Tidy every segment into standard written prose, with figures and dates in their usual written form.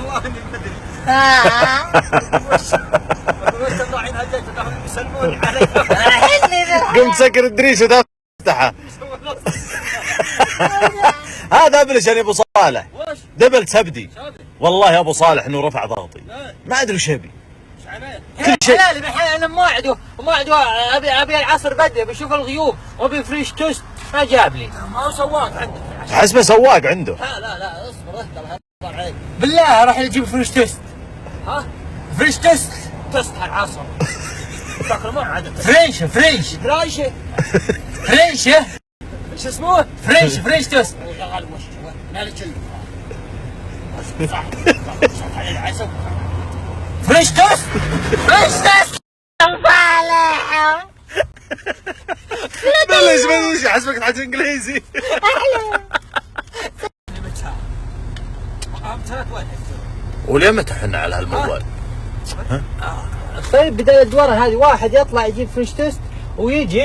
والله اني ما ادري. وش الراعين هجيت انهم يسلمون علي. قمت سكر الدريش وتفتحه. هذا ابلش يا ابو صالح. وش؟ دبل سبدي. والله يا ابو صالح انه رفع ضغطي. ما ادري وش ابي. كل شيء حلال الحين. انا موعد ابي العصر بدري بشوف الغيوم وابي فريش توست ما جاب لي. ما هو سواق عندك. حسبه سواق عنده. لا اصبر اهدى بالله راح يجيب فريش توست. ها؟ فريش توست. توست العصر. تاكل مو عادة. فريش ايش اسمه؟ فريش توست. يا غالي وش مالك صح فريش توست. بلش حسبك تحكي انجليزي. وليه متى احنا على هالموال؟ طيب بدل الدوره هذه واحد يطلع يجيب فريش توست ويجي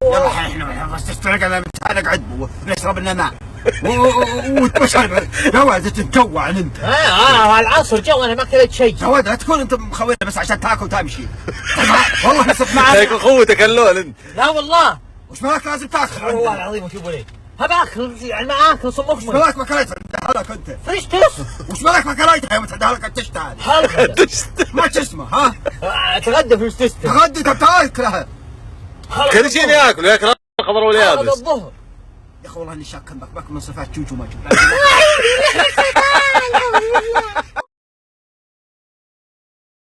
يلا احنا بس تسترق نقعد ونشرب لنا ماء وتمشي يا ولد تتجوع انت. العصر جو انا ما اكلت شيء. يا ولد لا تكون انت مخوينا بس عشان تاكل وتمشي. والله نصف معك. هيك اخوتك اللون انت. لا والله. وش مالك لازم تاكل؟ والله العظيم وش يبغى لي؟ هبى اكل يعني ما اكل صم وش مالك ما كليتها لك انت؟ فريش توست. وش مالك ما كليتها يوم تعدها لك التشت هذه؟ ما تسمع ها؟ اتغدى فريش توست. تغدي تاكلها. كل شيء ياكل الخضر واليابس. هذا الظهر. يا اخي والله اني شاك باكل من صفات جوجو ما جبت.